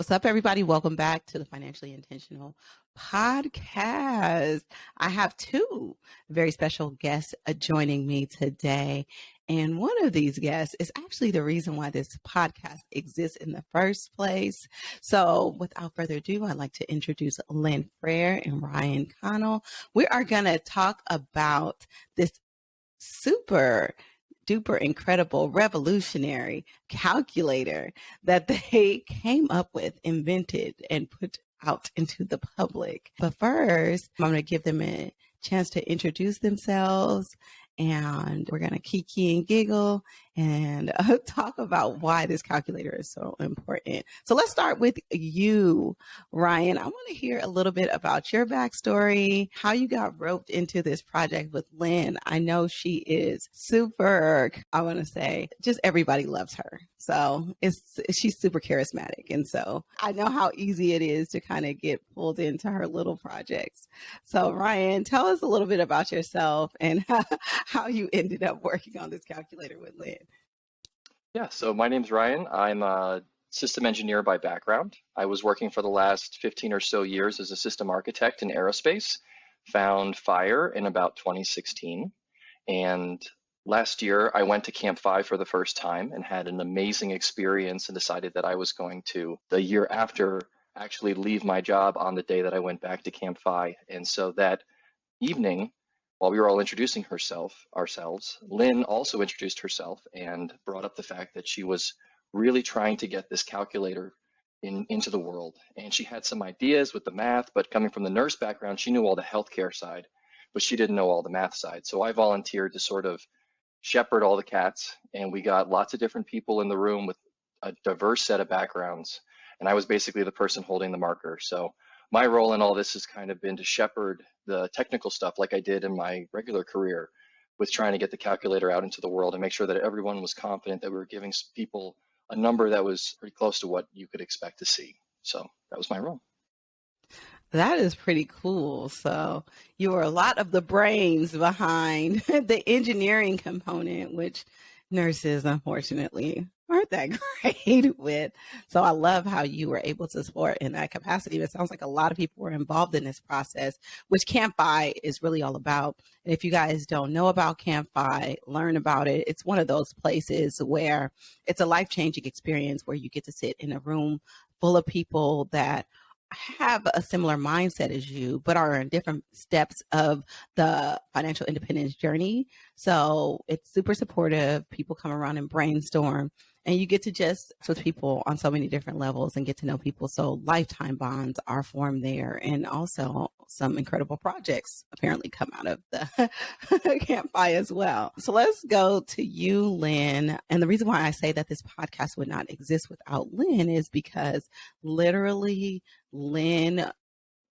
What's up, everybody? Welcome back to the Financially Intentional podcast. I have two very special guests joining me today. And one of these guests is actually the reason why this podcast exists in the first place. So without further ado, I'd like to introduce Lynn Frair and Ryan Connell. We are going to talk about this super duper incredible revolutionary calculator that they came up with, invented, and put out into the public. But first, I'm going to give them a chance to introduce themselves, and we're going to kiki and giggle and talk about why this calculator is so important. So let's start with you, Ryan. I want to hear a little bit about your backstory, how you got roped into this project with Lynn. I know she is super, I want to say, just everybody loves her. So she's super charismatic. And so I know how easy it is to kind of get pulled into her little projects. So Ryan, tell us a little bit about yourself and how you ended up working on this calculator with Lynn. Yeah, so my name's Ryan. I'm a system engineer by background. I was working for the last 15 or so years as a system architect in aerospace, found FIRE in about 2016. And last year, I went to Camp 5 for the first time and had an amazing experience and decided that I was going to, the year after, actually leave my job on the day that I went back to Camp 5. And so that evening, while we were all introducing ourselves, Lynn also introduced herself and brought up the fact that she was really trying to get this calculator into the world. And she had some ideas with the math, but coming from the nurse background, she knew all the healthcare side, but she didn't know all the math side. So I volunteered to sort of shepherd all the cats, and we got lots of different people in the room with a diverse set of backgrounds. And I was basically the person holding the marker. So my role in all this has kind of been to shepherd the technical stuff like I did in my regular career with trying to get the calculator out into the world and make sure that everyone was confident that we were giving people a number that was pretty close to what you could expect to see. So that was my role. That is pretty cool. So you were a lot of the brains behind the engineering component, which nurses, unfortunately, aren't that great with. So I love how you were able to support in that capacity. It sounds like a lot of people were involved in this process, which Camp FI is really all about. And if you guys don't know about Camp FI, learn about it. It's one of those places where it's a life-changing experience where you get to sit in a room full of people that have a similar mindset as you, but are in different steps of the financial independence journey. So it's super supportive. People come around and brainstorm, and you get to just with people on so many different levels and get to know people. So lifetime bonds are formed there, and also some incredible projects apparently come out of the Camp FI as well. So let's go to you, Lynn. And the reason why I say that this podcast would not exist without Lynn is because literally Lynn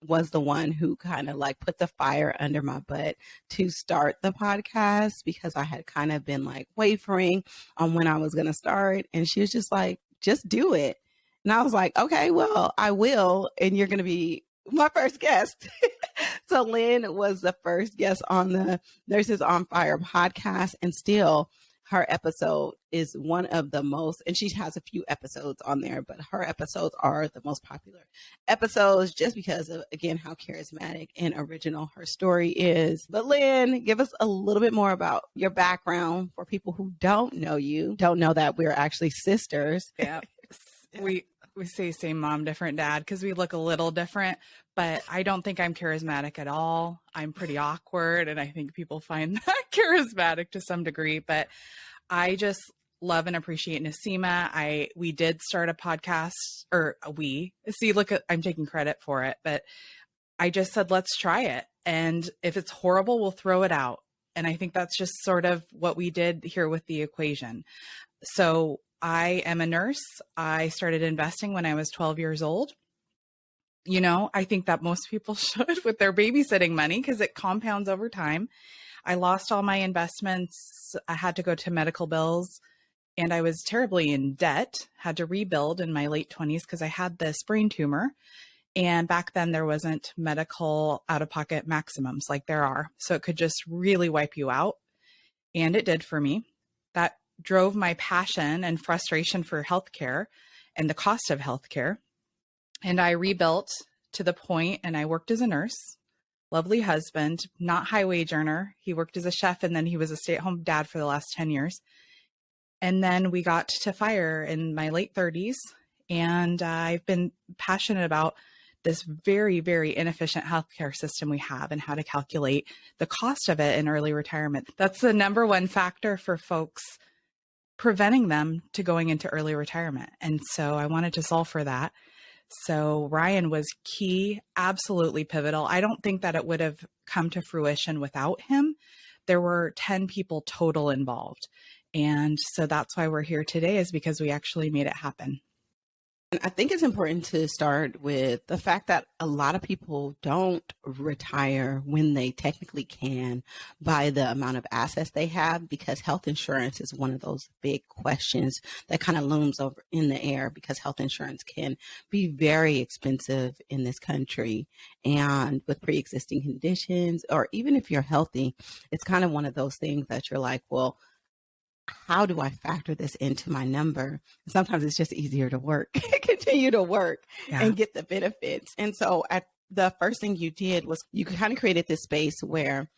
was the one who kind of like put the fire under my butt to start the podcast, because I had kind of been like wavering on when I was going to start. And she was just like, just do it. And I was like, okay, well, I will. And you're going to be my first guest. So Lynn was the first guest on the Nurses on Fire podcast, and still her episode is one of the most, and she has a few episodes on there, but her episodes are the most popular episodes just because of, again, how charismatic and original her story is. But Lynn, give us a little bit more about your background for people who don't know you, don't know that we're actually sisters. Yeah. We say same mom, different dad because we look a little different, but I don't think I'm charismatic at all. I'm pretty awkward, and I think people find that charismatic to some degree, but I just love and appreciate Nasima. We did start a podcast, I'm taking credit for it, but I just said, let's try it. And if it's horrible, we'll throw it out. And I think that's just sort of what we did here with the equation. So I am a nurse. I started investing when I was 12 years old. You know, I think that most people should with their babysitting money because it compounds over time. I lost all my investments. I had to go to medical bills, and I was terribly in debt, had to rebuild in my late 20s because I had this brain tumor. And back then there wasn't medical out-of-pocket maximums like there are. So it could just really wipe you out. And it did for me. That drove my passion and frustration for healthcare and the cost of healthcare. And I rebuilt to the point, and I worked as a nurse, lovely husband, not high wage earner. He worked as a chef, and then he was a stay-at-home dad for the last 10 years. And then we got to FIRE in my late 30s. And I've been passionate about this very, very inefficient healthcare system we have and how to calculate the cost of it in early retirement. That's the number one factor for folks preventing them to going into early retirement. And so I wanted to solve for that. So Ryan was key, absolutely pivotal. I don't think that it would have come to fruition without him. There were 10 people total involved. And so that's why we're here today, is because we actually made it happen. And I think it's important to start with the fact that a lot of people don't retire when they technically can by the amount of assets they have, because health insurance is one of those big questions that kind of looms over in the air, because health insurance can be very expensive in this country. And with pre-existing conditions, or even if you're healthy, it's kind of one of those things that you're like, well, how do I factor this into my number? Sometimes it's just easier to work, continue to work and get the benefits. And so the first thing you did was you kind of created this space where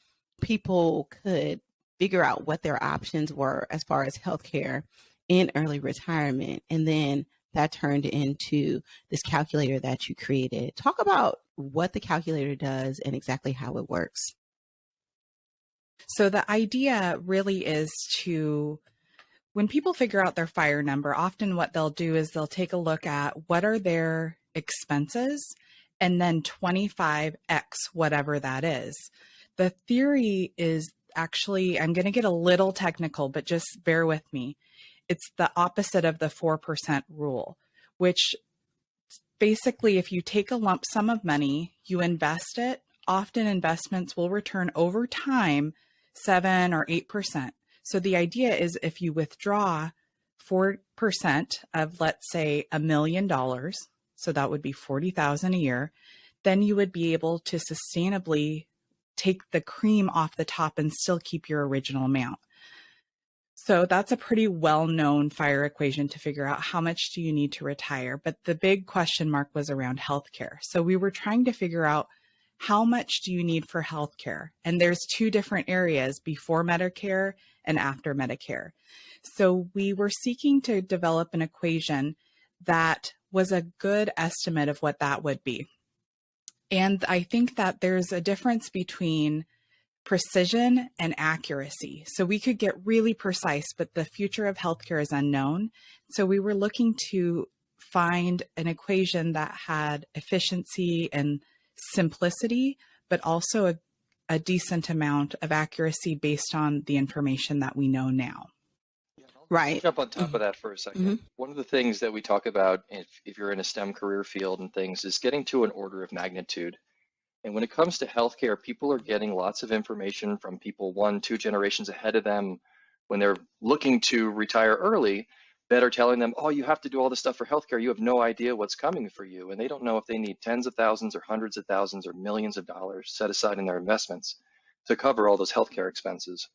people could figure out what their options were as far as healthcare in early retirement. And then that turned into this calculator that you created. Talk about what the calculator does and exactly how it works. So the idea really is when people figure out their FIRE number, often what they'll do is they'll take a look at what are their expenses and then 25x whatever that is. The theory is actually, I'm going to get a little technical, but just bear with me. It's the opposite of the 4% rule, which basically, if you take a lump sum of money, you invest it, often investments will return over time 7 or 8%. So the idea is if you withdraw 4% of, let's say, $1 million, so that would be $40,000 a year, then you would be able to sustainably take the cream off the top and still keep your original amount. So that's a pretty well-known FIRE equation to figure out how much do you need to retire. But the big question mark was around healthcare. So we were trying to figure out, how much do you need for healthcare? And there's two different areas, before Medicare and after Medicare. So we were seeking to develop an equation that was a good estimate of what that would be. And I think that there's a difference between precision and accuracy. So we could get really precise, but the future of healthcare is unknown. So we were looking to find an equation that had efficiency and simplicity, but also a decent amount of accuracy based on the information that we know now. Yeah, Right. I'll jump on top of that for a second. One of the things that we talk about if you're in a STEM career field and things is getting to an order of magnitude. And when it comes to healthcare, people are getting lots of information from people 1-2 generations ahead of them when they're looking to retire early, that are telling them, oh, you have to do all this stuff for healthcare. You have no idea what's coming for you. And they don't know if they need tens of thousands or hundreds of thousands or millions of dollars set aside in their investments to cover all those healthcare expenses.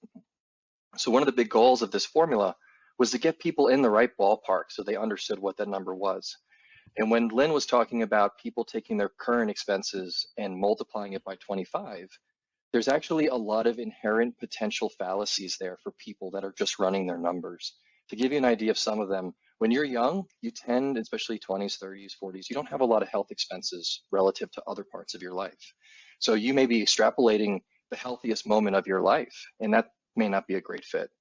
So one of the big goals of this formula was to get people in the right ballpark so they understood what that number was. And when Lynn was talking about people taking their current expenses and multiplying it by 25, there's actually a lot of inherent potential fallacies there for people that are just running their numbers. To give you an idea of some of them, when you're young, you tend, especially 20s, 30s, 40s, you don't have a lot of health expenses relative to other parts of your life. So you may be extrapolating the healthiest moment of your life, and that may not be a great fit.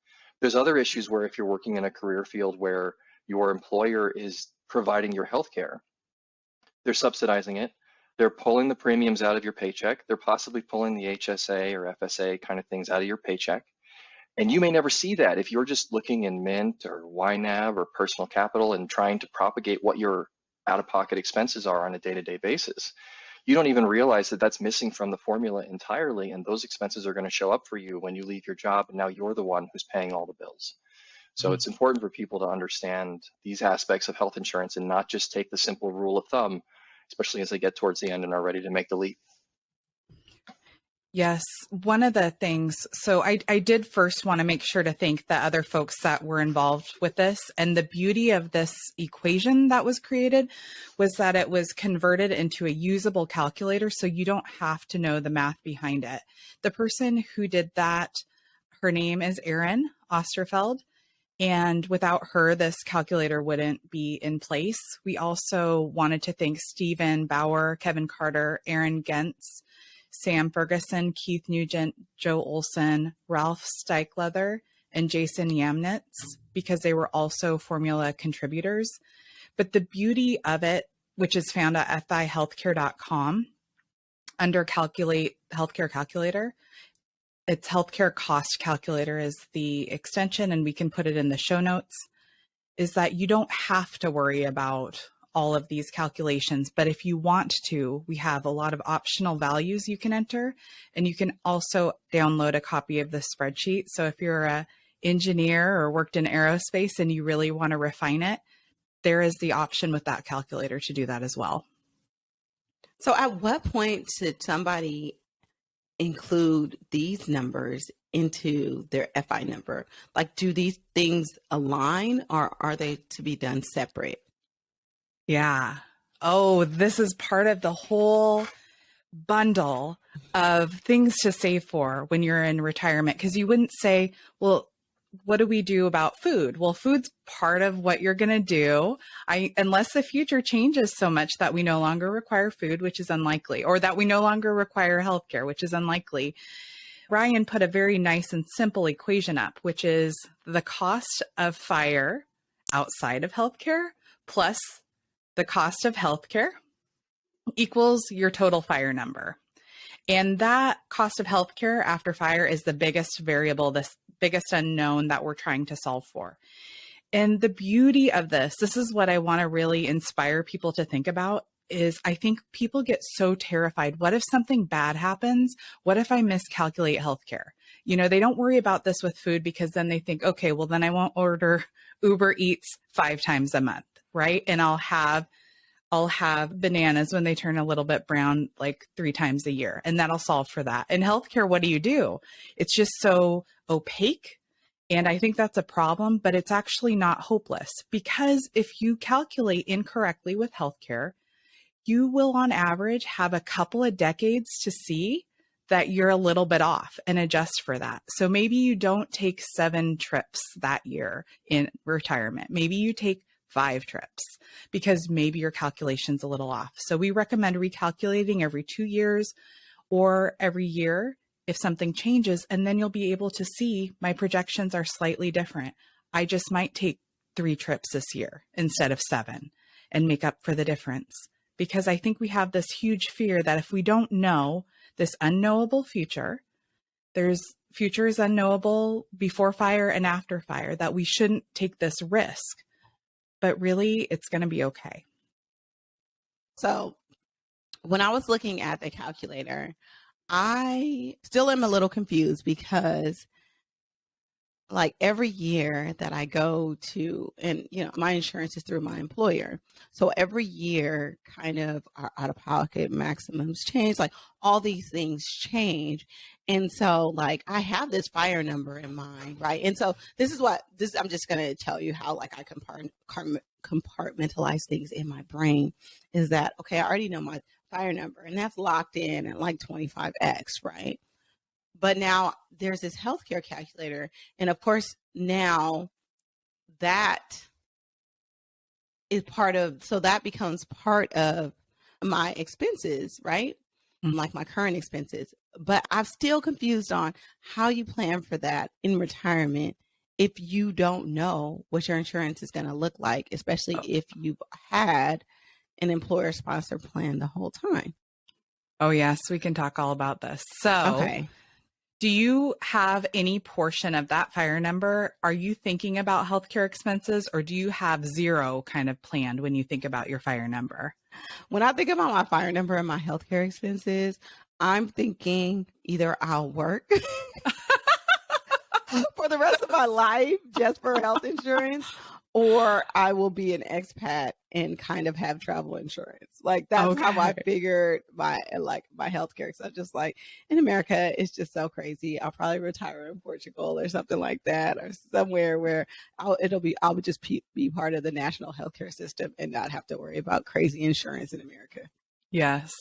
There's other issues where if you're working in a career field where your employer is providing your health care, they're subsidizing it, they're pulling the premiums out of your paycheck, they're possibly pulling the HSA or FSA kind of things out of your paycheck. And you may never see that if you're just looking in Mint or YNAB or Personal Capital and trying to propagate what your out-of-pocket expenses are on a day-to-day basis. You don't even realize that that's missing from the formula entirely, and those expenses are going to show up for you when you leave your job, and now you're the one who's paying all the bills. So it's important for people to understand these aspects of health insurance and not just take the simple rule of thumb, especially as they get towards the end and are ready to make the leap. Yes. One of the things, so I did first want to make sure to thank the other folks that were involved with this. And the beauty of this equation that was created was that it was converted into a usable calculator. So you don't have to know the math behind it. The person who did that, her name is Erin Osterfeld. And without her, this calculator wouldn't be in place. We also wanted to thank Stephen Bauer, Kevin Carter, Aaron Gentz, Sam Ferguson, Keith Nugent, Joe Olson, Ralph Steichleather, and Jason Yamnitz, because they were also formula contributors. But the beauty of it, which is found at fihealthcare.com under Calculate Healthcare Calculator, it's Healthcare Cost Calculator is the extension, and we can put it in the show notes, is that you don't have to worry about all of these calculations. But if you want to, we have a lot of optional values you can enter, and you can also download a copy of the spreadsheet. So if you're an engineer or worked in aerospace and you really want to refine it, there is the option with that calculator to do that as well. So at what point should somebody include these numbers into their FI number? Like, do these things align, or are they to be done separate? Yeah. Oh, this is part of the whole bundle of things to save for when you're in retirement. Because you wouldn't say, well, what do we do about food? Well, food's part of what you're going to do. Unless the future changes so much that we no longer require food, which is unlikely, or that we no longer require healthcare, which is unlikely. Ryan put a very nice and simple equation up, which is the cost of fire outside of healthcare plus the cost of healthcare equals your total fire number. And that cost of healthcare after fire is the biggest variable, the biggest unknown that we're trying to solve for. And the beauty of this is what I want to really inspire people to think about, is I think people get so terrified. What if something bad happens? What if I miscalculate healthcare? You know, they don't worry about this with food, because then they think, okay, well, then I won't order Uber Eats 5 times a month, right? And I'll have bananas when they turn a little bit brown like 3 times a year, and that'll solve for that. In healthcare, what do? It's just so opaque. And I think that's a problem, but it's actually not hopeless, because if you calculate incorrectly with healthcare, you will on average have a couple of decades to see that you're a little bit off and adjust for that. So maybe you don't take 7 trips that year in retirement. Maybe you take 5 trips because maybe your calculation's a little off. So we recommend recalculating every 2 years or every year if something changes, and then you'll be able to see my projections are slightly different. I just might take 3 trips this year instead of 7 and make up for the difference. Because I think we have this huge fear that if we don't know this unknowable future, future is unknowable before fire and after fire, that we shouldn't take this risk. But really, it's going to be okay. So when I was looking at the calculator, I still am a little confused, because like every year that I go to, and my insurance is through my employer. So every year kind of our out-of-pocket maximums change, like all these things change. And so like I have this fire number in mind, right? And so I'm just going to tell you how like I compartmentalize things in my brain, is that, okay, I already know my fire number, and that's locked in at like 25x, right? But now there's this healthcare calculator. And of course, now that is that becomes part of my expenses, right? Mm-hmm. Like my current expenses. But I'm still confused on how you plan for that in retirement if you don't know what your insurance is going to look like, especially if you've had an employer sponsor plan the whole time. Oh, yes, we can talk all about this. So, okay. Do you have any portion of that fire number? Are you thinking about healthcare expenses, or do you have 0 kind of planned when you think about your fire number? When I think about my fire number and my healthcare expenses, I'm thinking either I'll work for the rest of my life just for health insurance, or I will be an expat and kind of have travel insurance. Like that's how I Okay. figured my healthcare. So just like in America, it's just so crazy. I'll probably retire in Portugal or something like that, or somewhere where I would just be part of the national healthcare system and not have to worry about crazy insurance in America. Yes.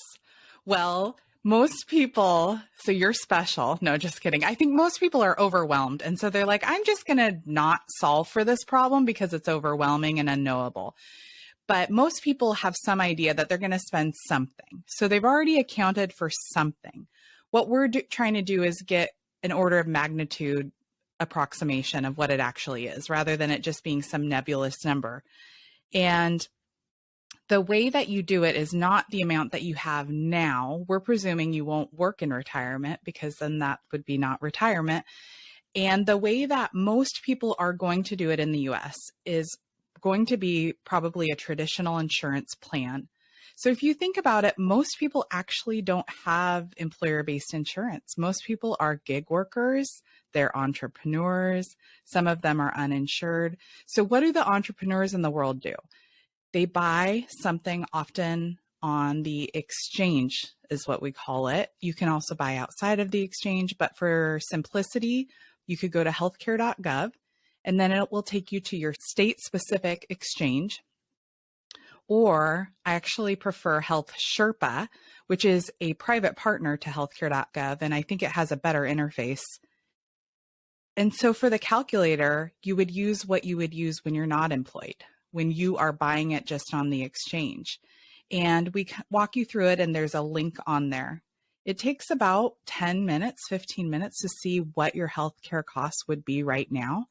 Well, most people, so you're special. No, just kidding. I think most people are overwhelmed. And so they're like, I'm just going to not solve for this problem because it's overwhelming and unknowable. But most people have some idea that they're going to spend something. So they've already accounted for something. What we're trying to do is get an order of magnitude approximation of what it actually is, rather than it just being some nebulous number. And the way that you do it is not the amount that you have now. We're presuming you won't work in retirement because then that would be not retirement. And the way that most people are going to do it in the US is going to be probably a traditional insurance plan. So if you think about it, most people actually don't have employer-based insurance. Most people are gig workers, they're entrepreneurs, some of them are uninsured. So what do the entrepreneurs in the world do? They buy something often on the exchange, is what we call it. You can also buy outside of the exchange, but for simplicity, you could go to healthcare.gov and then it will take you to your state-specific exchange. Or I actually prefer Health Sherpa, which is a private partner to healthcare.gov, and I think it has a better interface. And so for the calculator, you would use what you would use when you're not employed, when you are buying it just on the exchange. And we walk you through it, and there's a link on there. It takes about 10 minutes, 15 minutes to see what your healthcare costs would be right now.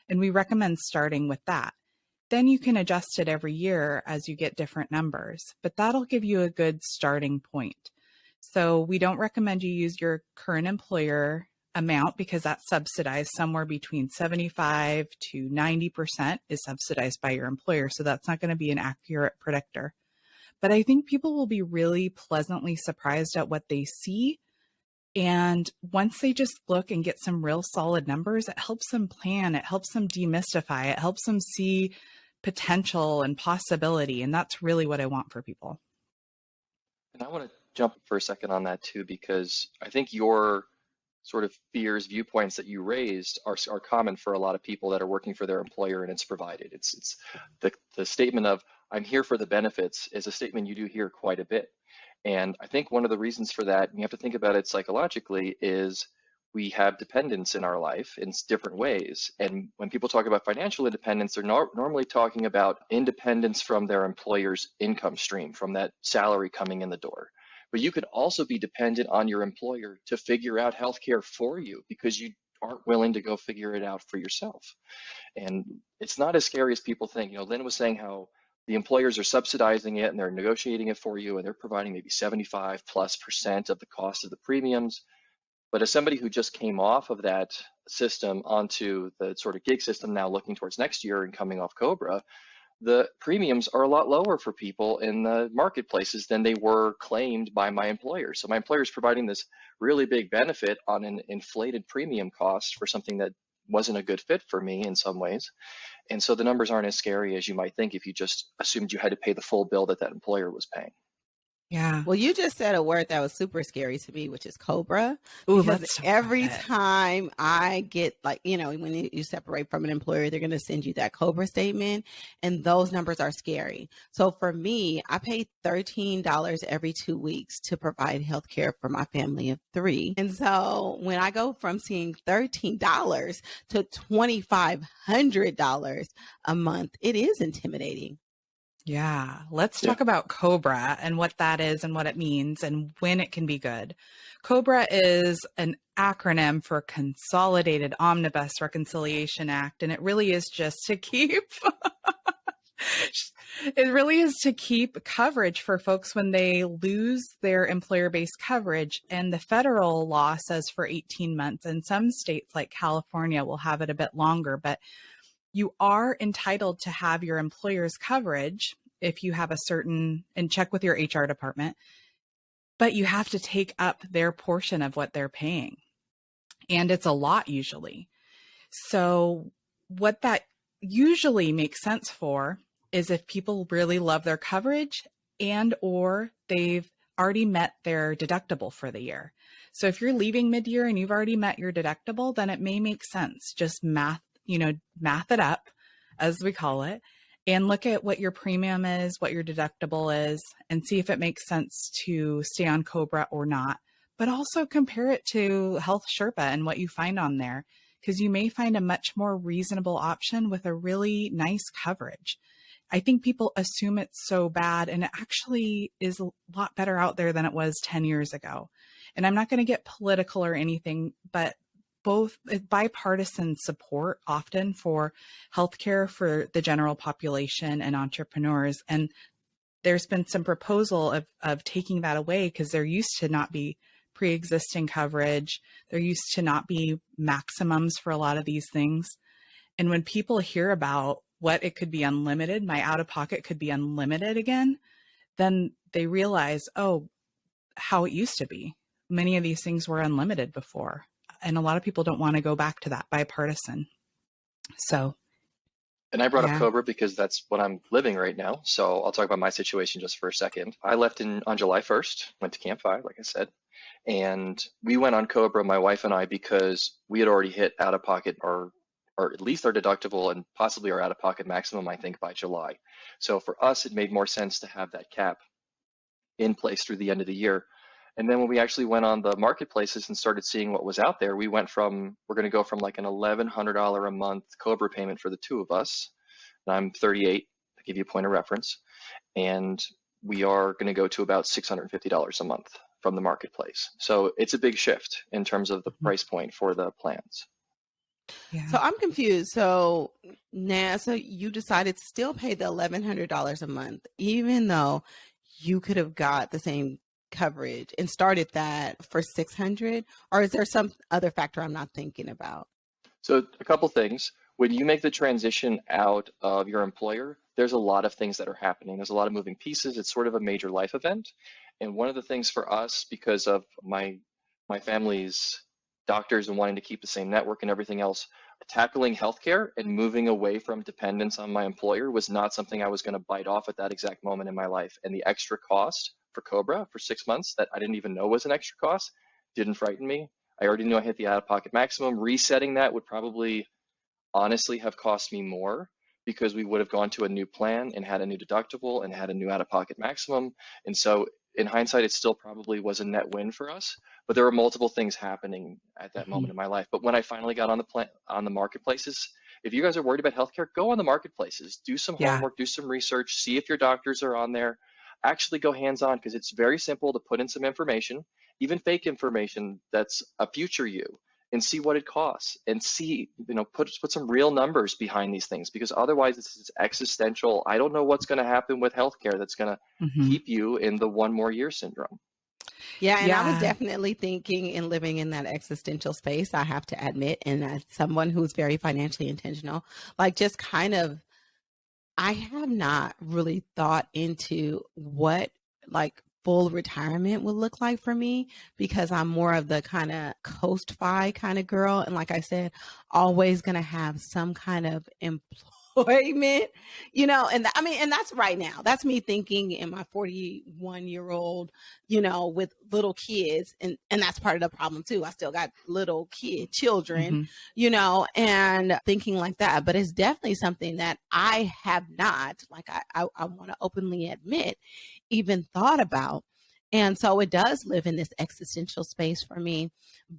And we recommend starting with that. Then you can adjust it every year as you get different numbers, but that'll give you a good starting point. So we don't recommend you use your current employer amount because that's subsidized. Somewhere between 75 to 90% is subsidized by your employer. So that's not going to be an accurate predictor. But I think people will be really pleasantly surprised at what they see. And once they just look and get some real solid numbers, it helps them plan, it helps them demystify, it helps them see potential and possibility. And that's really what I want for people. And I want to jump for a second on that too, because I think your sort of fears, viewpoints that you raised are common for a lot of people that are working for their employer and it's provided. It's the statement of I'm here for the benefits is a statement you do hear quite a bit. And I think one of the reasons for that, and you have to think about it psychologically, is we have dependence in our life in different ways. And when people talk about financial independence, they're normally talking about independence from their employer's income stream, from that salary coming in the door. But you could also be dependent on your employer to figure out healthcare for you because you aren't willing to go figure it out for yourself. And it's not as scary as people think. You know, Lynn was saying how the employers are subsidizing it and they're negotiating it for you and they're providing maybe 75+% of the cost of the premiums. But as somebody who just came off of that system onto the sort of gig system now looking towards next year and coming off COBRA, the premiums are a lot lower for people in the marketplaces than they were claimed by my employer. So my employer is providing this really big benefit on an inflated premium cost for something that wasn't a good fit for me in some ways. And so the numbers aren't as scary as you might think if you just assumed you had to pay the full bill that employer was paying. Yeah. Well, you just said a word that was super scary to me, which is Cobra. Ooh, Because let's talk every about it. time I get when you separate from an employer, they're going to send you that Cobra statement. And those numbers are scary. So for me, I pay $13 every 2 weeks to provide health care for my family of 3. And so when I go from seeing $13 to $2,500 a month, it is intimidating. Yeah. Let's talk about COBRA and what that is and what it means and when it can be good. COBRA is an acronym for Consolidated Omnibus Reconciliation Act, and it really is just to keep coverage for folks when they lose their employer-based coverage. And the federal law says for 18 months, and some states like California will have it a bit longer, but you are entitled to have your employer's coverage if you have a certain, and check with your HR department, but you have to take up their portion of what they're paying. And it's a lot usually. So what that usually makes sense for is if people really love their coverage and or they've already met their deductible for the year. So if you're leaving mid-year and you've already met your deductible, then it may make sense. Just math it up, as we call it, and look at what your premium is, what your deductible is, and see if it makes sense to stay on COBRA or not. But also compare it to Health Sherpa and what you find on there, because you may find a much more reasonable option with a really nice coverage. I think people assume it's so bad, and it actually is a lot better out there than it was 10 years ago. And I'm not going to get political or anything, but both bipartisan support often for healthcare for the general population and entrepreneurs. And there's been some proposal of taking that away because there used to not be pre-existing coverage. There used to not be maximums for a lot of these things. And when people hear about what it could be unlimited, my out-of-pocket could be unlimited again, then they realize, oh, how it used to be. Many of these things were unlimited before. And a lot of people don't want to go back to that bipartisan. So. And I brought up COBRA because that's what I'm living right now. So I'll talk about my situation just for a second. I left on July 1st, went to Camp 5, like I said. And we went on COBRA, my wife and I, because we had already hit out-of-pocket or at least our deductible and possibly our out-of-pocket maximum, I think, by July. So for us, it made more sense to have that cap in place through the end of the year. And then when we actually went on the marketplaces and started seeing what was out there, we're going to go from like an $1,100 a month COBRA payment for the two of us. And I'm 38, to give you a point of reference. And we are going to go to about $650 a month from the marketplace. So it's a big shift in terms of the price point for the plans. Yeah. So I'm confused. So now, you decided to still pay the $1,100 a month, even though you could have got the same coverage and started that for $600, or is there some other factor I'm not thinking about? So a couple things. When you make the transition out of your employer, there's a lot of things that are happening. There's a lot of moving pieces. It's sort of a major life event. And one of the things for us, because of my family's doctors and wanting to keep the same network and everything else, tackling healthcare and moving away from dependence on my employer was not something I was going to bite off at that exact moment in my life. And the extra cost for COBRA for 6 months that I didn't even know was an extra cost didn't frighten me. I already knew I hit the out-of-pocket maximum. Resetting that would probably honestly have cost me more because we would have gone to a new plan and had a new deductible and had a new out-of-pocket maximum. And so in hindsight, it still probably was a net win for us, but there were multiple things happening at that moment in my life. But when I finally got on the marketplaces, if you guys are worried about healthcare, go on the marketplaces, do some homework, do some research, see if your doctors are on there, actually go hands-on, because it's very simple to put in some information, even fake information that's a future you, and see what it costs, and see, put some real numbers behind these things, because otherwise this is existential. I don't know what's going to happen with healthcare that's going to keep you in the one more year syndrome. Yeah, and I was definitely thinking and living in that existential space, I have to admit, and as someone who's very financially intentional, like just kind of, I have not really thought into what like full retirement would look like for me, because I'm more of the kind of coast-fi kind of girl. And like I said, always going to have some kind of employment, and and that's right now. That's me thinking in my 41-year-old, with little kids. And that's part of the problem too. I still got little children, and thinking like that. But it's definitely something that I have not, like I want to openly admit, even thought about. And so it does live in this existential space for me.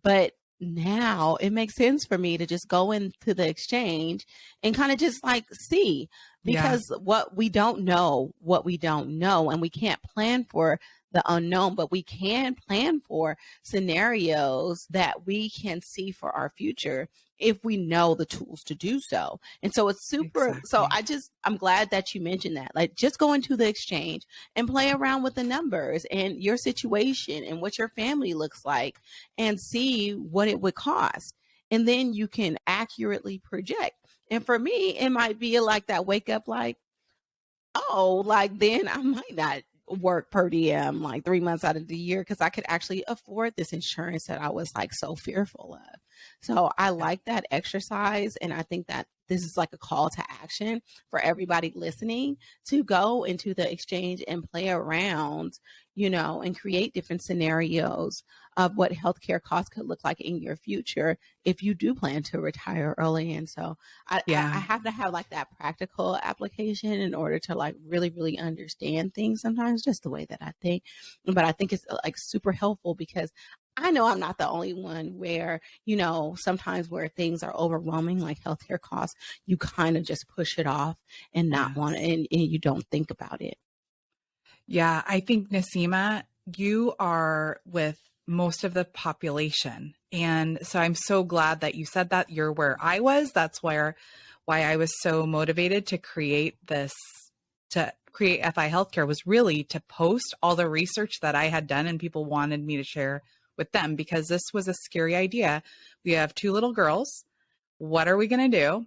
But now it makes sense for me to just go into the exchange and kind of just like see, because what we don't know, and we can't plan for the unknown, but we can plan for scenarios that we can see for our future if we know the tools to do so. And so it's super. So I'm glad that you mentioned that. Like, just go into the exchange and play around with the numbers and your situation and what your family looks like and see what it would cost. And then you can accurately project. And for me, it might be like that wake up, like, oh, like then I might not work per diem like 3 months out of the year, because I could actually afford this insurance that I was like so fearful of. So I like that exercise, and I think that this is like a call to action for everybody listening to go into the exchange and play around, and create different scenarios of what healthcare costs could look like in your future if you do plan to retire early. And so I have to have like that practical application in order to like really, really understand things sometimes, just the way that I think. But I think it's like super helpful because I know I'm not the only one where, sometimes where things are overwhelming, like healthcare costs, you kind of just push it off and not want it, and you don't think about it. Yeah, I think, Nasima, you are with most of the population. And so I'm so glad that you said that. You're where I was. That's why I was so motivated to create FI Healthcare, was really to post all the research that I had done and people wanted me to share with them, because this was a scary idea. We have 2 little girls. What are we going to do?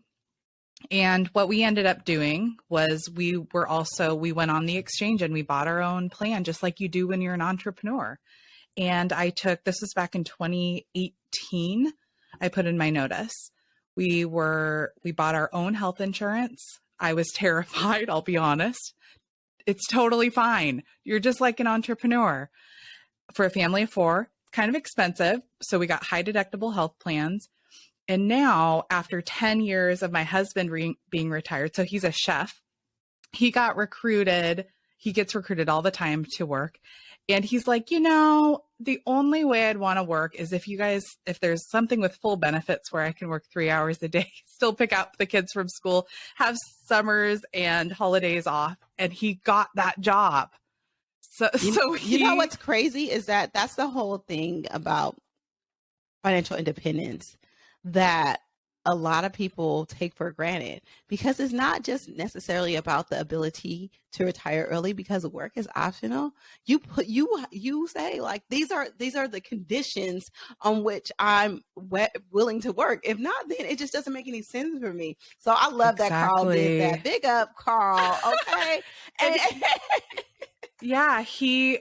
And what we ended up doing was we went on the exchange and we bought our own plan, just like you do when you're an entrepreneur. And this was back in 2018. I put in my notice. We bought our own health insurance. I was terrified, I'll be honest. It's totally fine. You're just like an entrepreneur. For a family of 4, kind of expensive. So we got high deductible health plans. And now, after 10 years of my husband being retired, so he's a chef, he gets recruited all the time to work. And he's like, the only way I'd want to work is if there's something with full benefits where I can work 3 hours a day, still pick up the kids from school, have summers and holidays off. And he got that job. So what's crazy is that's the whole thing about financial independence that a lot of people take for granted, because it's not just necessarily about the ability to retire early because work is optional. You say like, these are the conditions on which I'm willing to work. If not, then it just doesn't make any sense for me. So I love that Carl did that. Big up, Carl. Okay. Yeah,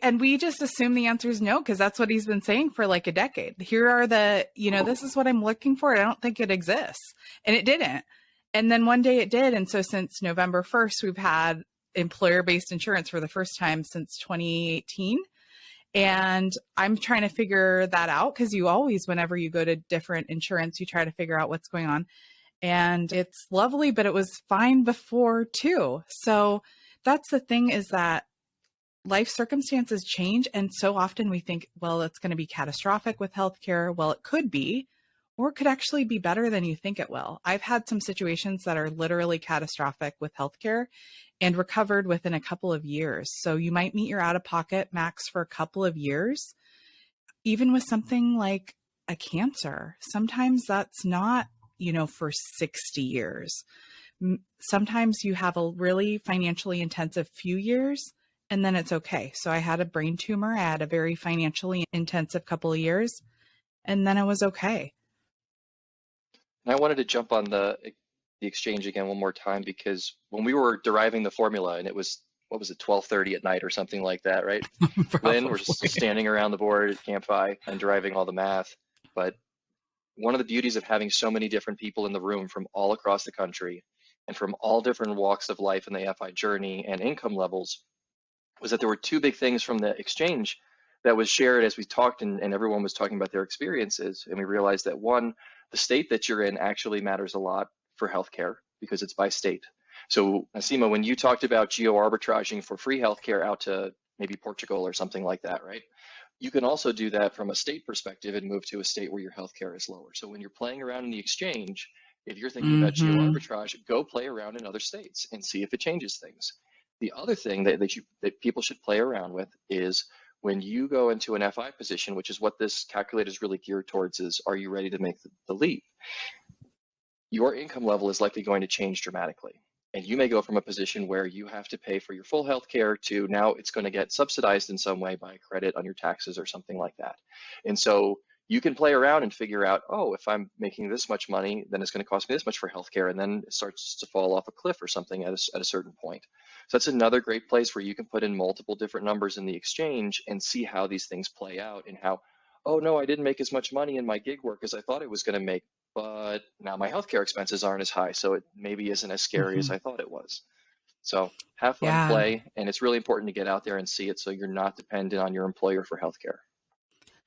and we just assume the answer is no, because that's what he's been saying for like a decade. Here are this is what I'm looking for. I don't think it exists. And it didn't. And then one day it did. And so since November 1st, we've had employer-based insurance for the first time since 2018. And I'm trying to figure that out, because you always, whenever you go to different insurance, you try to figure out what's going on. And it's lovely, but it was fine before too. So that's the thing, is that life circumstances change. And so often we think, well, it's going to be catastrophic with healthcare. Well, it could be, or it could actually be better than you think it will. I've had some situations that are literally catastrophic with healthcare and recovered within a couple of years. So you might meet your out-of-pocket max for a couple of years, even with something like a cancer. Sometimes that's not, for 60 years. Sometimes you have a really financially intensive few years, and then it's okay. So I had a brain tumor. I had a very financially intensive couple of years, and then it was okay. And I wanted to jump on the exchange again one more time, because when we were deriving the formula, and it was, 12:30 at night or something like that, right? Lynn, we're just standing around the board at campfire and deriving all the math. But one of the beauties of having so many different people in the room from all across the country and from all different walks of life in the FI journey and income levels was that there were 2 big things from the exchange that was shared as we talked, and everyone was talking about their experiences. And we realized that, one, the state that you're in actually matters a lot for healthcare, because it's by state. So Nasima, when you talked about geo arbitraging for free healthcare out to maybe Portugal or something like that, right? You can also do that from a state perspective and move to a state where your healthcare is lower. So when you're playing around in the exchange, if you're thinking about geo arbitrage, go play around in other states and see if it changes things. The other thing that people should play around with is, when you go into an FI position, which is what this calculator is really geared towards, is, are you ready to make the leap? Your income level is likely going to change dramatically. And you may go from a position where you have to pay for your full health care to now it's going to get subsidized in some way by a credit on your taxes or something like that. And so you can play around and figure out, oh, if I'm making this much money, then it's going to cost me this much for healthcare, and then it starts to fall off a cliff or something at a certain point. So that's another great place where you can put in multiple different numbers in the exchange and see how these things play out, and how, oh no, I didn't make as much money in my gig work as I thought I was going to make, but now my healthcare expenses aren't as high, so it maybe isn't as scary as Mhm. I thought it was. So have fun, Yeah. play, and it's really important to get out there and see it so you're not dependent on your employer for healthcare.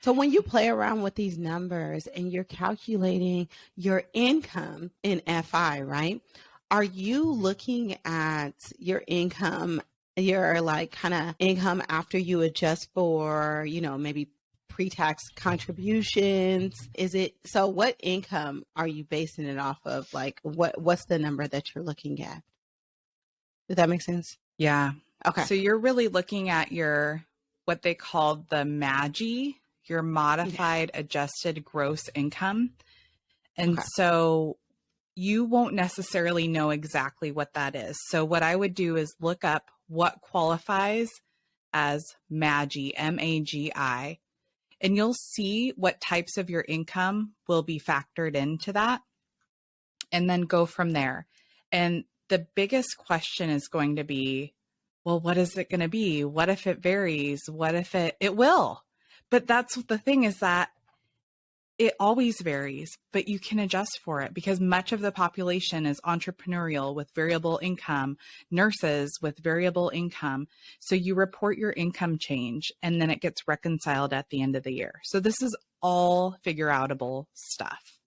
So when you play around with these numbers and you're calculating your income in FI, right? Are you looking at your income, your like kind of income after you adjust for, maybe pre-tax contributions? Is it so what income are you basing it off of? Like what's the number that you're looking at? Does that make sense? Yeah. Okay. So you're really looking at your, what they call the MAGI, your modified adjusted gross income. And Okay. so you won't necessarily know exactly what that is. So what I would do is look up what qualifies as MAGI, MAGI, and you'll see what types of your income will be factored into that, and then go from there. And the biggest question is going to be, well, what is it going to be? What if it varies? What if it will? But that's the thing, is that it always varies, but you can adjust for it because much of the population is entrepreneurial with variable income, nurses with variable income. So you report your income change and then it gets reconciled at the end of the year. So this is all figure outable stuff.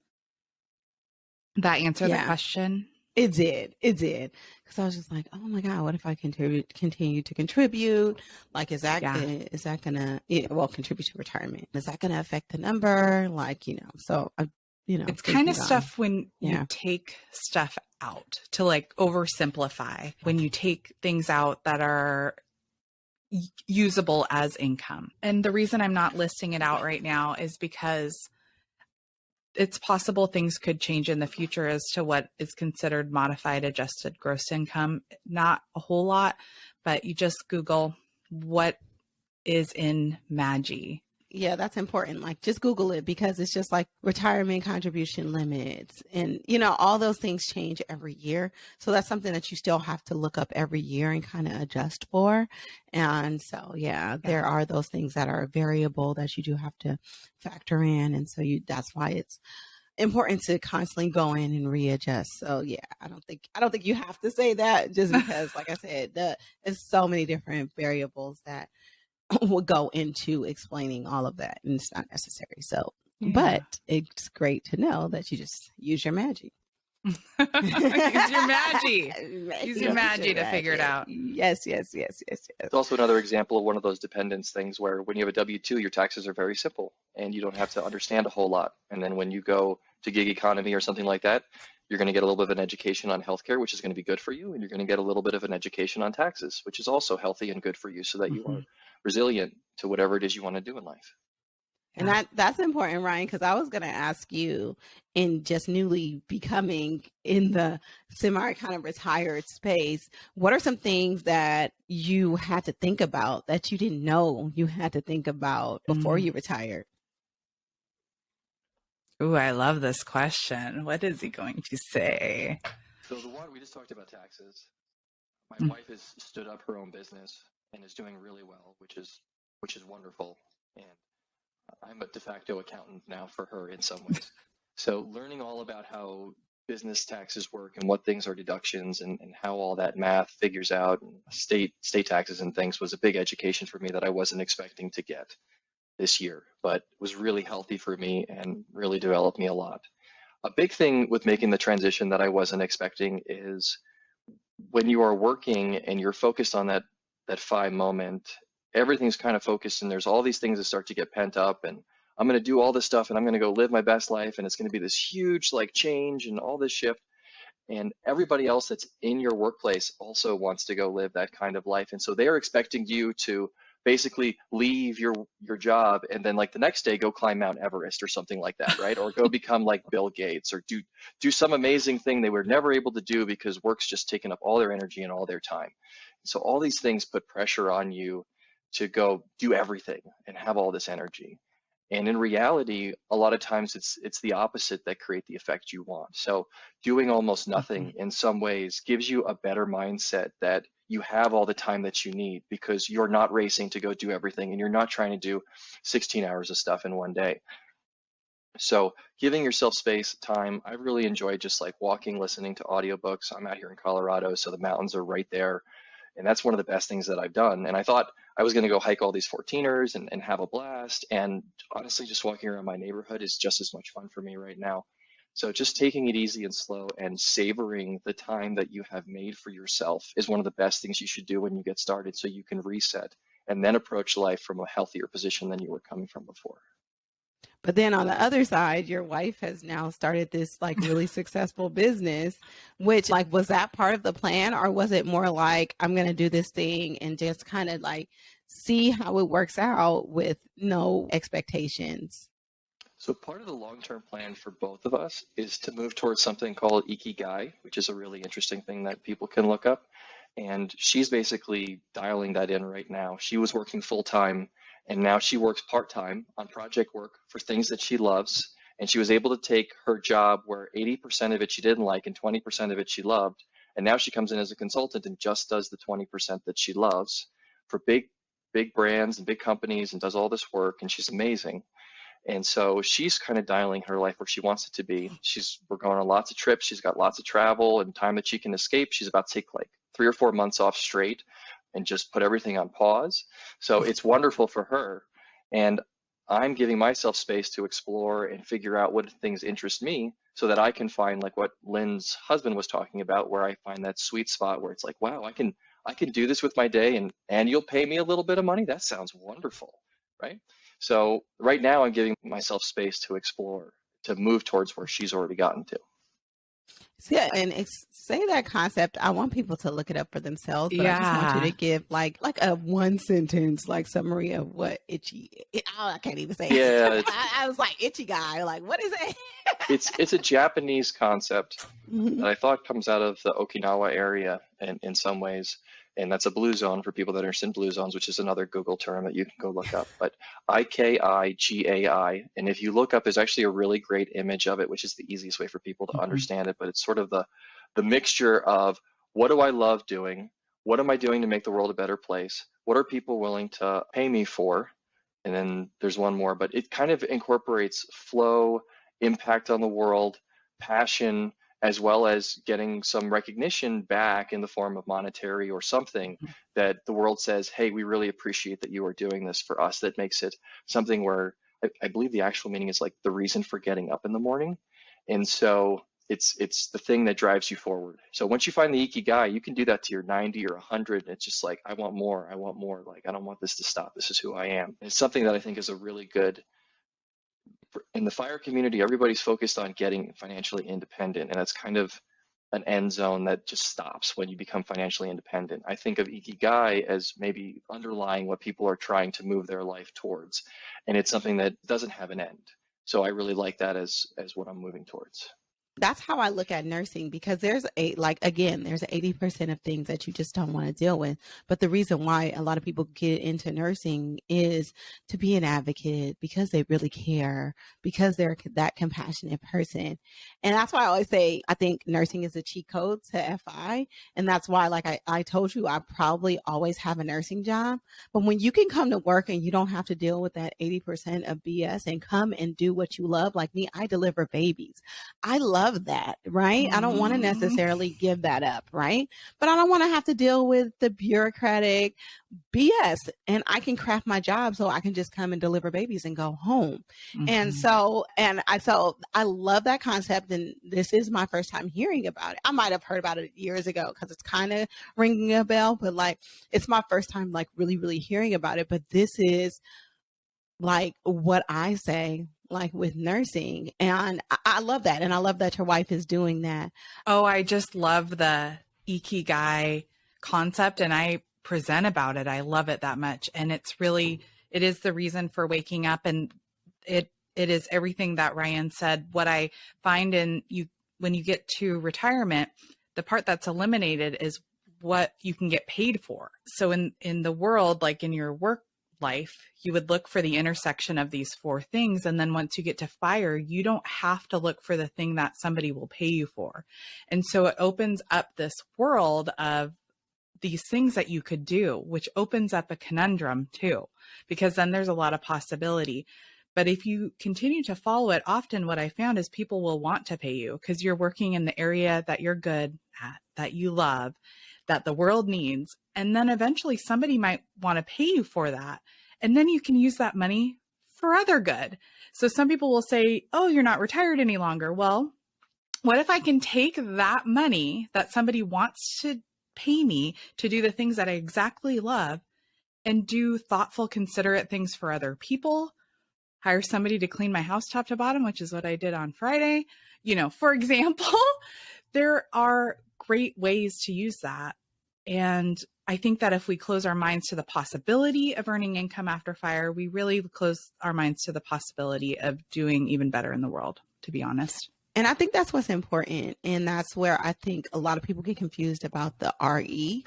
That answer the Yeah. question? It did. It did. Because I was just like, oh my God, what if I continue to contribute? Like, is that Yeah. gonna, contribute to retirement? Is that gonna affect the number? Like, so I, It's kind of thinking on, stuff when you yeah, take stuff out, to like oversimplify, when you take things out that are usable as income. And the reason I'm not listing it out right now is because it's possible things could change in the future as to what is considered modified adjusted gross income. Not a whole lot, but you just Google what is in MAGI. yeah, that's important. Like, just Google it because it's just like retirement contribution limits, and all those things change every year. So that's something that you still have to look up every year and kind of adjust for. And so, yeah, there are those things that are variable that you do have to factor in, and so that's why it's important to constantly go in and readjust. So yeah, I don't think you have to say that, just because, like I said, there's so many different variables that would go into explaining all of that, and it's not necessary. So, Yeah. but it's great to know that you just use your magic. Use your MAGI. Use your MAGI to figure it out. Yes. It's also another example of one of those dependence things where when you have a W-2, your taxes are very simple and you don't have to understand a whole lot. And then when you go to gig economy or something like that, you're going to get a little bit of an education on healthcare, which is going to be good for you. And you're going to get a little bit of an education on taxes, which is also healthy and good for you so that you are resilient to whatever it is you want to do in life. And that's important, Ryan, because I was going to ask you, in just newly becoming in the semi kind of retired space, what are some things that you had to think about that you didn't know you had to think about before you retired? Ooh, I love this question. What is he going to say? So the one we just talked about taxes. My wife has stood up her own business and is doing really well, which is wonderful. And I'm a de facto accountant now for her in some ways. So learning all about how business taxes work and what things are deductions and how all that math figures out, and state taxes and things, was a big education for me that I wasn't expecting to get this year, but was really healthy for me and really developed me a lot. A big thing with making the transition that I wasn't expecting is when you are working and you're focused on that FI moment, everything's kind of focused and there's all these things that start to get pent up, and I'm going to do all this stuff and I'm going to go live my best life and it's going to be this huge like change and all this shift. And everybody else that's in your workplace also wants to go live that kind of life. And so they're expecting you to basically leave your job and then like the next day go climb Mount Everest or something like that, right? Or go become like Bill Gates or do some amazing thing they were never able to do because work's just taken up all their energy and all their time. So all these things put pressure on you to go do everything and have all this energy. And in reality, a lot of times it's the opposite that create the effect you want. So doing almost nothing in some ways gives you a better mindset that you have all the time that you need because you're not racing to go do everything and you're not trying to do 16 hours of stuff in one day. So giving yourself space, time, I really enjoy just like walking, listening to audiobooks. I'm out here in Colorado, so the mountains are right there. And that's one of the best things that I've done. And I thought I was going to go hike all these 14ers and have a blast. And honestly, just walking around my neighborhood is just as much fun for me right now. So just taking it easy and slow and savoring the time that you have made for yourself is one of the best things you should do when you get started so you can reset and then approach life from a healthier position than you were coming from before. But then on the other side, your wife has now started this like really successful business, which like, was that part of the plan, or was it more like, I'm going to do this thing and just kind of like see how it works out with no expectations? So part of the long-term plan for both of us is to move towards something called ikigai, which is a really interesting thing that people can look up. And she's basically dialing that in right now. She was working full-time and now she works part-time on project work for things that she loves. And she was able to take her job where 80% of it she didn't like and 20% of it she loved. And now she comes in as a consultant and just does the 20% that she loves for big brands and big companies and does all this work. And she's amazing. And so she's kind of dialing her life where she wants it to be. We're going on lots of trips. She's got lots of travel and time that she can escape. She's about to take like 3 or 4 months off straight and just put everything on pause. So it's wonderful for her. And I'm giving myself space to explore and figure out what things interest me so that I can find like what Lynn's husband was talking about, where I find that sweet spot where it's like, wow, I can do this with my day and you'll pay me a little bit of money. That sounds wonderful, right? So right now I'm giving myself space to explore, to move towards where she's already gotten to. Yeah, and say that concept. I want people to look it up for themselves, but I just want you to give like a one sentence like summary of what I can't even say. Yeah, I was like itchy guy. Like, what is it? it's a Japanese concept that I thought comes out of the Okinawa area in some ways. And that's a blue zone for people that are in blue zones, which is another Google term that you can go look up. But Ikigai. And if you look up, there's actually a really great image of it, which is the easiest way for people to understand it. But it's sort of the mixture of, what do I love doing? What am I doing to make the world a better place? What are people willing to pay me for? And then there's one more, but it kind of incorporates flow, impact on the world, passion, as well as getting some recognition back in the form of monetary or something that the world says, hey, we really appreciate that you are doing this for us. That makes it something where I believe the actual meaning is like the reason for getting up in the morning. And so it's the thing that drives you forward. So once you find the ikigai, you can do that to your 90 or 100. It's just like, I want more. I want more. Like, I don't want this to stop. This is who I am. It's something that I think is a really good, in the fire community, everybody's focused on getting financially independent, and that's kind of an end zone that just stops when you become financially independent. I think of ikigai as maybe underlying what people are trying to move their life towards, and it's something that doesn't have an end. So I really like that as what I'm moving towards. That's how I look at nursing, because there's there's 80% of things that you just don't want to deal with. But the reason why a lot of people get into nursing is to be an advocate, because they really care, because they're that compassionate person. And that's why I always say, I think nursing is a cheat code to FI. And that's why, like I told you, I probably always have a nursing job. But when you can come to work and you don't have to deal with that 80% of BS and come and do what you love, like me, I deliver babies. I love that, right? I don't want to necessarily give that up, right? But I don't want to have to deal with the bureaucratic BS, and I can craft my job so I can just come and deliver babies and go home. And so I love that concept, and this is my first time hearing about it. I might have heard about it years ago because it's kind of ringing a bell, but like, it's my first time like really, really hearing about it. But this is like what I say, like with nursing. And I love that. And I love that your wife is doing that. Oh, I just love the ikigai concept, and I present about it. I love it that much. And it is the reason for waking up. And it is everything that Ryan said. What I find when you get to retirement, the part that's eliminated is what you can get paid for. So in the world, like in your work life, you would look for the intersection of these 4 things. And then once you get to fire, you don't have to look for the thing that somebody will pay you for. And so it opens up this world of these things that you could do, which opens up a conundrum too, because then there's a lot of possibility. But if you continue to follow it, often what I found is people will want to pay you because you're working in the area that you're good at, that you love, that the world needs. And then eventually somebody might want to pay you for that. And then you can use that money for other good. So some people will say, oh, you're not retired any longer. Well, what if I can take that money that somebody wants to pay me to do the things that I exactly love and do thoughtful, considerate things for other people? Hire somebody to clean my house top to bottom, which is what I did on Friday. For example, there are great ways to use that. And I think that if we close our minds to the possibility of earning income after fire, we really close our minds to the possibility of doing even better in the world, to be honest. And I think that's what's important. And that's where I think a lot of people get confused about the RE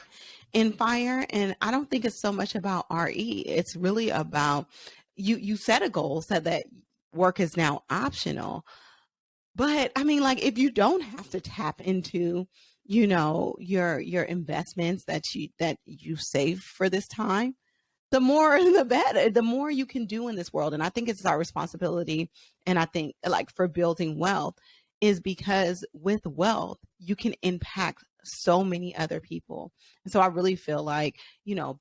in fire. And I don't think it's so much about RE. It's really about you set a goal, said that work is now optional. But I mean, like, if you don't have to tap into, your investments that you save for this time, the more the better, the more you can do in this world. And I think it's our responsibility. And I think, like, for building wealth is because with wealth, you can impact so many other people. And so I really feel like,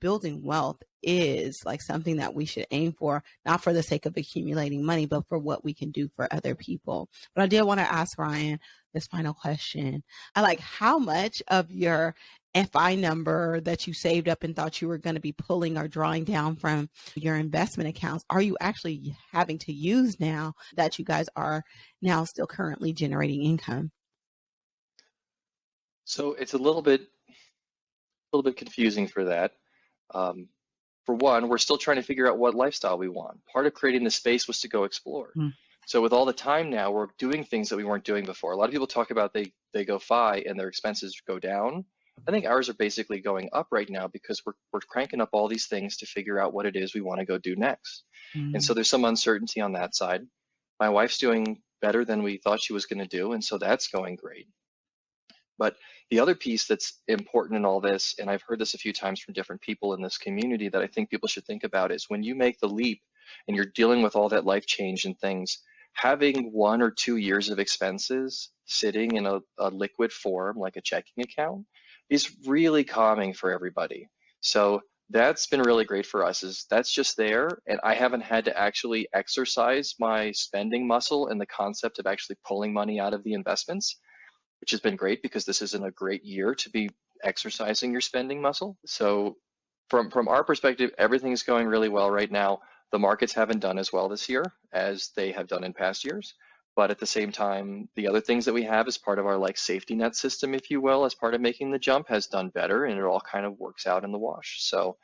building wealth is like something that we should aim for, not for the sake of accumulating money, but for what we can do for other people. But I did want to ask Ryan this final question. How much of your FI number that you saved up and thought you were going to be pulling or drawing down from your investment accounts are you actually having to use now that you guys are now still currently generating income? So it's a little bit confusing for that. For one, we're still trying to figure out what lifestyle we want. Part of creating the space was to go explore. So with all the time now, we're doing things that we weren't doing before. A lot of people talk about they go FI and their expenses go down. I think ours are basically going up right now because we're cranking up all these things to figure out what it is we want to go do next. And so there's some uncertainty on that side. My wife's doing better than we thought she was going to do, and so that's going great. But the other piece that's important in all this, and I've heard this a few times from different people in this community that I think people should think about, is when you make the leap and you're dealing with all that life change and things, having 1 or 2 years of expenses sitting in a liquid form like a checking account is really calming for everybody. So that's been really great for us, is that's just there, and I haven't had to actually exercise my spending muscle in the concept of actually pulling money out of the investments, which has been great because this isn't a great year to be exercising your spending muscle. So from our perspective, everything's going really well right now. The markets haven't done as well this year as they have done in past years. But at the same time, the other things that we have as part of our safety net system, if you will, as part of making the jump, has done better, and it all kind of works out in the wash. So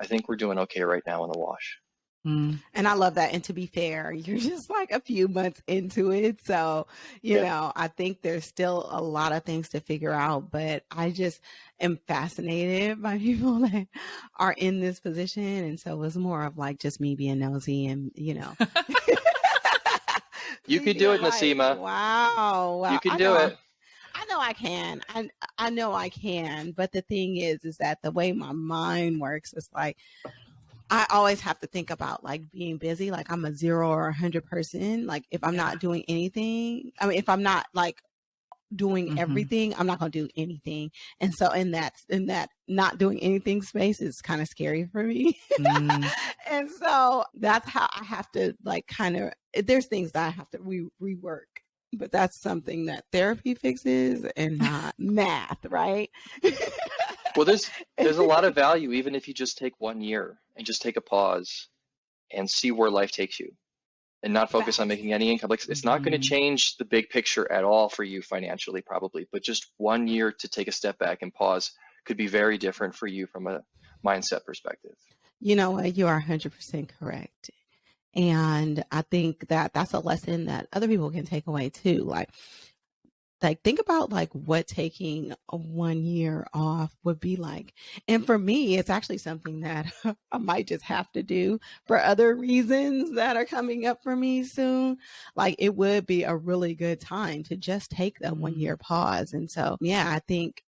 I think we're doing okay right now in the wash. And I love that. And to be fair, you're just a few months into it. So, I think there's still a lot of things to figure out, but I just am fascinated by people that are in this position. And so it was more of just me being nosy and, You could do it, Nasima. Wow. You can do it. I know I can. I know I can. But the thing is that the way my mind works is I always have to think about being busy. I'm a 0 or 100 person. If I'm not doing anything, if I'm not doing everything, I'm not going to do anything. And so in that not doing anything space is kind of scary for me. And so that's how I have to there's things that I have to rework. But that's something that therapy fixes and not math, right? Well, there's a lot of value, even if you just take 1 year and just take a pause and see where life takes you and not focus on making any income. It's not going to change the big picture at all for you financially, probably, but just 1 year to take a step back and pause could be very different for you from a mindset perspective. You know what? You are 100% correct. And I think that that's a lesson that other people can take away too. Think about what taking 1 year off would be like. And for me, it's actually something that I might just have to do for other reasons that are coming up for me soon. It would be a really good time to just take the 1 year pause. And so, yeah, I think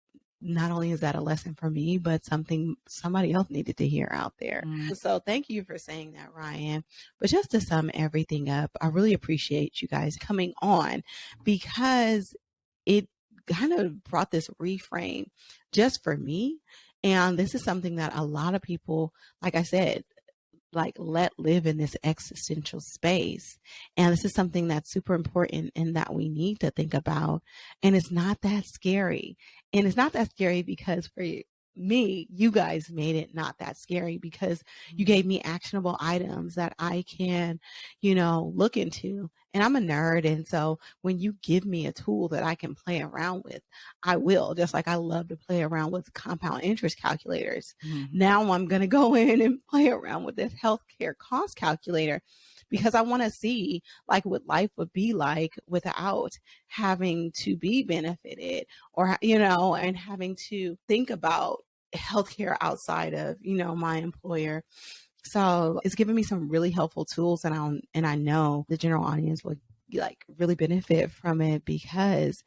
not only is that a lesson for me, but something somebody else needed to hear out there. So thank you for saying that, Ryan. But just to sum everything up, I really appreciate you guys coming on, because it kind of brought this reframe just for me. And this is something that a lot of people, like I said, like let live in this existential space. And this is something that's super important and that we need to think about. And it's not that scary. And it's not that scary because for me, you guys made it not that scary, because you gave me actionable items that I can, look into. And I'm a nerd. And so when you give me a tool that I can play around with, I will, just like I love to play around with compound interest calculators. Now I'm going to go in and play around with this healthcare cost calculator, because I want to see like what life would be like without having to be benefited, or, and having to think about healthcare outside of, my employer. So it's given me some really helpful tools, and I know the general audience would like really benefit from it, because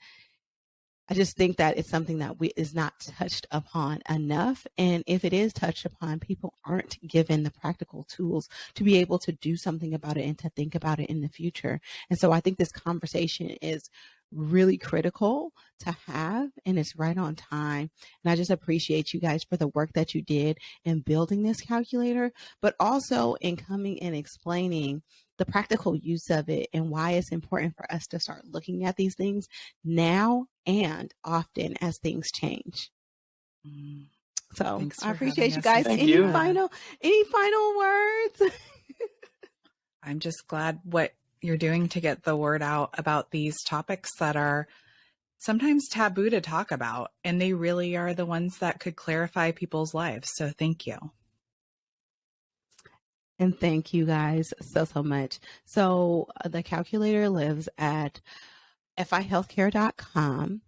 I just think that it's something that is not touched upon enough. And if it is touched upon, people aren't given the practical tools to be able to do something about it and to think about it in the future. And so I think this conversation is really critical to have, and it's right on time. And I just appreciate you guys for the work that you did in building this calculator, but also in coming and explaining the practical use of it and why it's important for us to start looking at these things now and often as things change. So I appreciate you guys. Thank Any you. final words? I'm just glad what you're doing to get the word out about these topics that are sometimes taboo to talk about, and they really are the ones that could clarify people's lives. So thank you. And thank you guys so much. So the calculator lives at fihealthcare.com.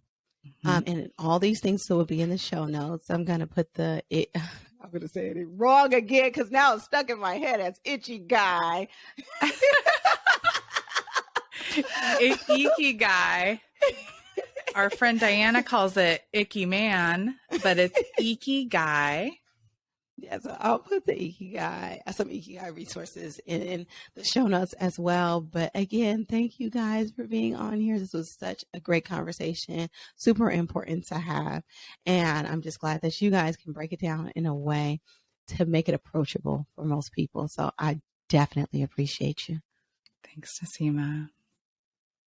And all these things will be in the show notes. I'm going to put I'm going to say it wrong again, because now it's stuck in my head as itchy guy. Icky guy. Our friend Diana calls it icky man, but it's icky guy. Yeah, so I'll put the Ikigai, some Ikigai resources in the show notes as well. But again, thank you guys for being on here. This was such a great conversation, super important to have. And I'm just glad that you guys can break it down in a way to make it approachable for most people. So I definitely appreciate you. Thanks, Naseema.